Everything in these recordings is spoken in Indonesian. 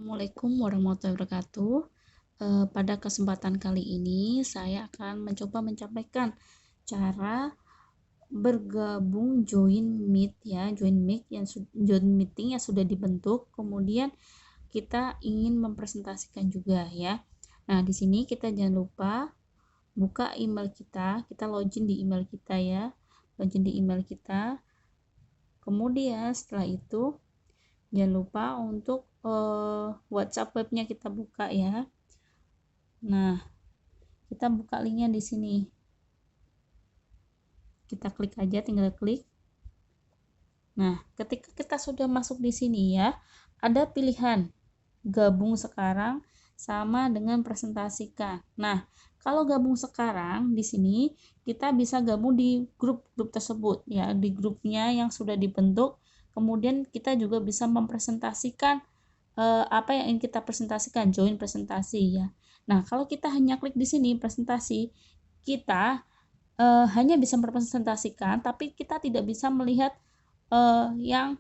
Assalamualaikum warahmatullahi wabarakatuh. Pada kesempatan kali ini saya akan mencoba menyampaikan cara bergabung join meet ya, join meeting yang sudah dibentuk, kemudian kita ingin mempresentasikan juga ya. Nah, di sini kita jangan lupa buka email kita login di email kita ya, login di email kita. Kemudian setelah itu jangan lupa untuk WhatsApp webnya kita buka ya. Nah, kita buka linknya di sini. Kita klik aja, tinggal klik. Nah, ketika kita sudah masuk di sini ya, ada pilihan gabung sekarang sama dengan presentasikan. Nah, kalau gabung sekarang di sini kita bisa gabung di grup-grup tersebut ya, di grupnya yang sudah dibentuk. Kemudian kita juga bisa mempresentasikan apa yang ingin kita presentasikan, join presentasi ya. Nah, kalau kita hanya klik di sini presentasi, kita hanya bisa mempresentasikan, tapi kita tidak bisa melihat yang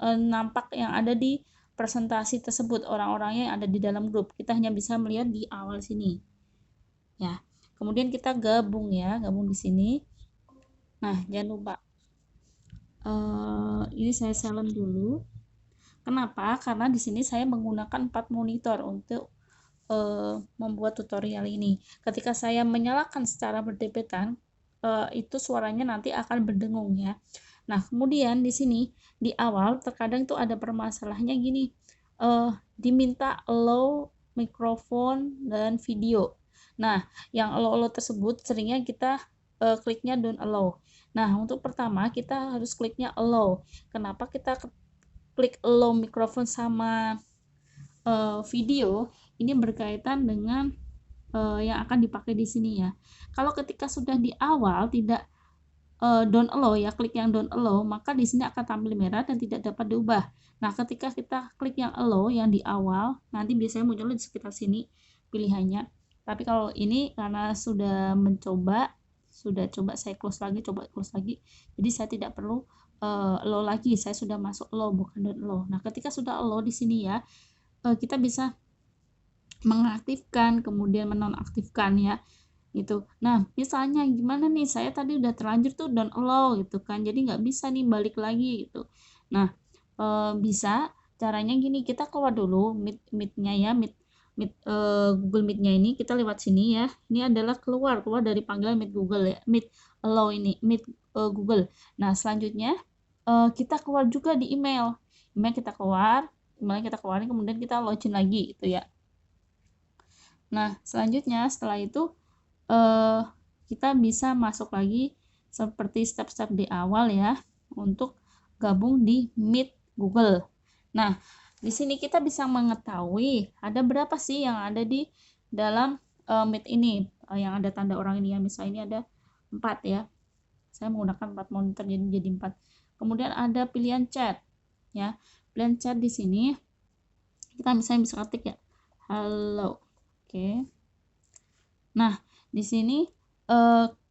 nampak yang ada di presentasi tersebut, orang-orangnya yang ada di dalam grup. Kita hanya bisa melihat di awal sini ya. Kemudian kita gabung ya, gabung di sini. Nah, jangan lupa ini saya silent dulu. Kenapa? Karena di sini saya menggunakan 4 monitor untuk membuat tutorial ini. Ketika saya menyalakan secara berdempetan, itu suaranya nanti akan berdengung ya. Nah, kemudian di sini di awal terkadang itu ada permasalahannya gini, diminta allow mikrofon dan video. Nah, yang allow tersebut seringnya kita kliknya don't allow. Nah, untuk pertama kita harus kliknya allow. Kenapa kita klik allow mikrofon sama video? Ini berkaitan dengan yang akan dipakai di sini ya. Kalau ketika sudah di awal tidak don't allow ya, klik yang don't allow, maka di sini akan tampil merah dan tidak dapat diubah. Nah, ketika kita klik yang allow yang di awal, nanti biasanya muncul di sekitar sini pilihannya. Tapi kalau ini karena sudah coba saya close lagi, jadi saya tidak perlu allow lagi, saya sudah masuk allow bukan don't allow. Nah, ketika sudah allow di sini ya, kita bisa mengaktifkan kemudian menonaktifkan ya gitu. Nah, misalnya gimana nih, saya tadi udah terlanjur tuh don't allow gitu kan, jadi nggak bisa nih balik lagi gitu. Nah, bisa caranya gini, kita keluar dulu meetnya ya, Google Meet-nya ini kita lewat sini ya. Ini adalah keluar dari panggilan Meet Google ya, Meet allow ini, Meet Google. Nah, selanjutnya kita keluar juga di email kita keluarin, kemudian kita login lagi gitu ya. Nah, selanjutnya setelah itu kita bisa masuk lagi seperti step-step di awal ya, untuk gabung di Meet Google. Nah, di sini kita bisa mengetahui ada berapa sih yang ada di dalam Meet ini, yang ada tanda orang ini ya. Misalnya ini ada 4 ya. Saya menggunakan 4 monitor jadi 4. Kemudian ada pilihan chat ya. Pilihan chat di sini kita misalnya bisa ketik ya, halo. Oke. Nah, di sini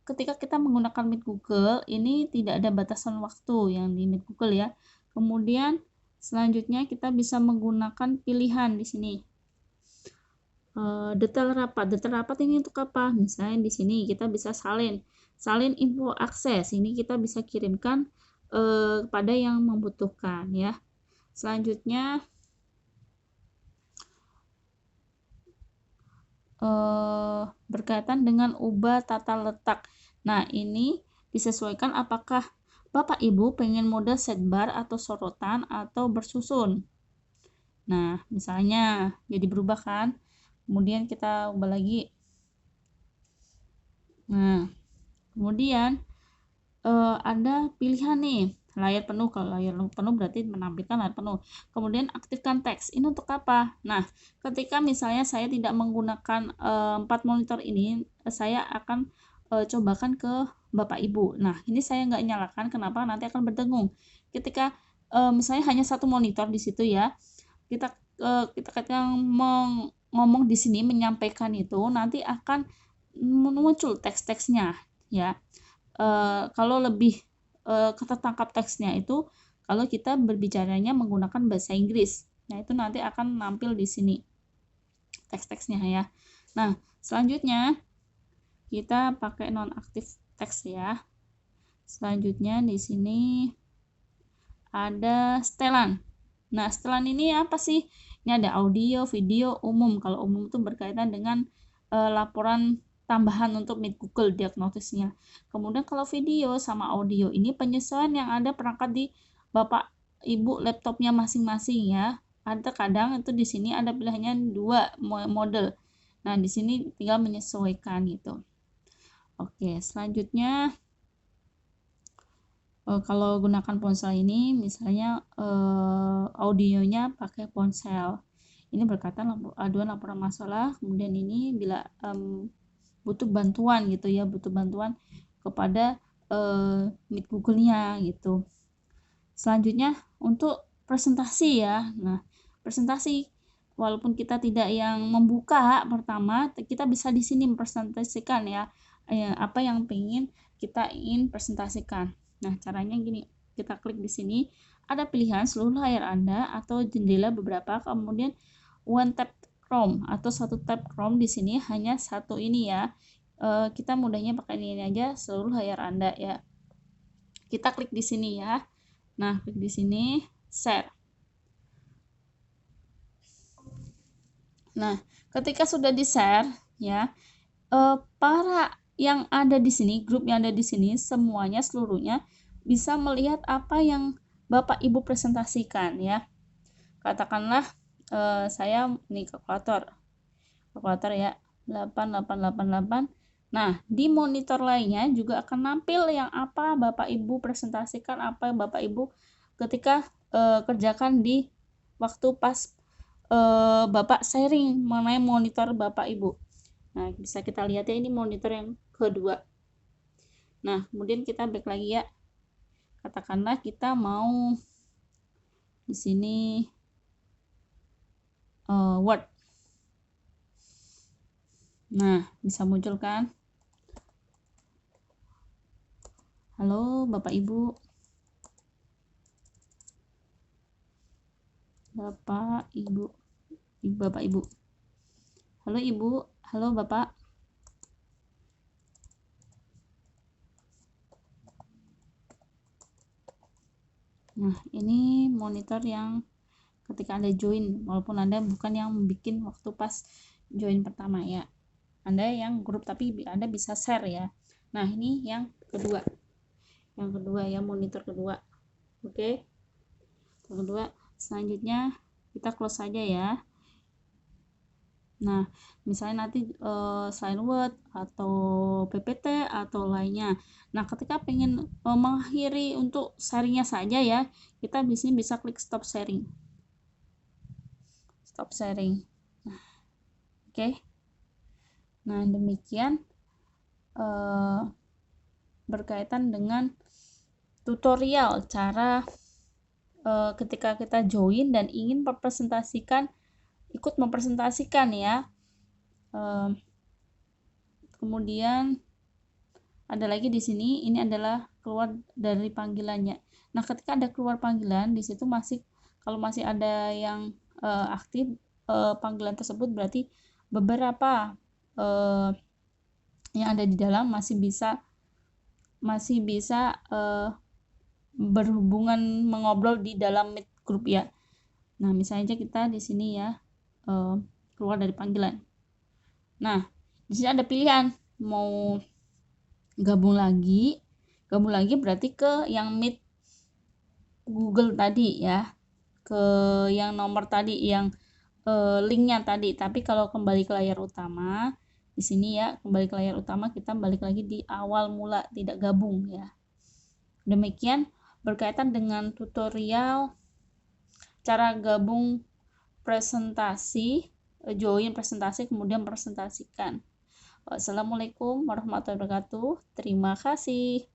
ketika kita menggunakan Meet Google ini tidak ada batasan waktu yang di Meet Google ya. Kemudian selanjutnya kita bisa menggunakan pilihan di sini. Detail rapat ini untuk apa? Misalnya di sini kita bisa salin info akses. Ini kita bisa kirimkan kepada yang membutuhkan ya. Selanjutnya berkaitan dengan ubah tata letak. Nah, ini disesuaikan apakah Bapak Ibu pengen mode sidebar atau sorotan atau bersusun. Nah, misalnya jadi berubah kan. Kemudian kita ubah lagi. Nah, kemudian ada pilihan nih, layar penuh. Kalau layar penuh berarti menampilkan layar penuh. Kemudian aktifkan teks. Ini untuk apa? Nah, ketika misalnya saya tidak menggunakan 4 monitor ini, saya akan cobakan ke Bapak Ibu. Nah, ini saya nggak nyalakan. Kenapa? Nanti akan berdengung. Ketika misalnya hanya satu monitor di situ ya, kita ketika ngomong di sini menyampaikan itu nanti akan muncul teks-teksnya ya. Kalau lebih tertangkap teksnya itu kalau kita berbicaranya menggunakan bahasa Inggris Nah, itu nanti akan nampil di sini teks-teksnya ya. Nah, selanjutnya kita pakai nonaktif teks ya. Selanjutnya di sini ada setelan. Nah, setelan ini apa sih? Ini ada audio, video, umum. Kalau umum itu berkaitan dengan laporan tambahan untuk Meet Google diagnosisnya. Kemudian kalau video sama audio ini penyesuaian yang ada perangkat di Bapak Ibu laptopnya masing-masing ya. Ada kadang itu di sini ada pilihannya 2 model. Nah, di sini tinggal menyesuaikan gitu. Oke, selanjutnya kalau gunakan ponsel ini misalnya audionya pakai ponsel. Ini berkaitan aduan laporan masalah. Kemudian ini bila butuh bantuan gitu ya, butuh bantuan kepada Meet Google-nya gitu. Selanjutnya untuk presentasi ya. Nah, presentasi walaupun kita tidak yang membuka pertama, kita bisa di sini mempresentasikan ya apa yang kita ingin presentasikan. Nah, caranya gini, kita klik di sini, ada pilihan seluruh layar Anda atau jendela beberapa, kemudian one tap Chrome atau satu tab Chrome. Di sini hanya satu ini ya. Kita mudahnya pakai ini aja, seluruh layar Anda ya. Kita klik di sini ya. Nah, klik di sini share. Nah, ketika sudah di-share ya, para yang ada di sini, grup yang ada di sini semuanya seluruhnya bisa melihat apa yang Bapak Ibu presentasikan ya. Katakanlah saya ini kalkulator ya 8888. Nah, di monitor lainnya juga akan nampil yang apa Bapak Ibu presentasikan, apa Bapak Ibu ketika kerjakan di waktu pas Bapak sharing mengenai monitor Bapak Ibu. Nah, bisa kita lihat ya, ini monitor yang kedua. Nah, kemudian kita back lagi ya. Katakanlah kita mau di sini Word. Nah, bisa muncul kan? Halo Bapak Ibu. Bapak Ibu. Bapak Ibu. Halo Ibu, halo Bapak. Nah, ini monitor yang ketika Anda join, walaupun Anda bukan yang bikin waktu pas join pertama ya. Anda yang grup tapi Anda bisa share ya. Nah, ini yang kedua. Yang kedua ya, monitor kedua. Oke. Yang kedua, selanjutnya kita close saja ya. Nah, misalnya nanti selain Word atau PPT atau lainnya. Nah, ketika pengen mengakhiri untuk sharingnya saja ya, kita di sini bisa klik stop sharing. Stop sharing. Nah, oke. Nah, demikian berkaitan dengan tutorial cara ketika kita join dan ingin ikut mempresentasikan ya. Kemudian ada lagi di sini, ini adalah keluar dari panggilannya. Nah, ketika ada keluar panggilan di situ kalau masih ada yang aktif panggilan tersebut, berarti beberapa yang ada di dalam masih bisa berhubungan mengobrol di dalam Meet Group ya. Nah, misalnya kita di sini ya keluar dari panggilan. Nah, di sini ada pilihan mau gabung lagi berarti ke yang Meet Google tadi ya, ke yang nomor tadi yang linknya tadi. Tapi kalau kembali ke layar utama di sini ya, kembali ke layar utama, kita balik lagi di awal mula, tidak gabung ya. Demikian berkaitan dengan tutorial cara gabung presentasi, join presentasi kemudian presentasikan. Wassalamualaikum warahmatullahi wabarakatuh. Terima kasih.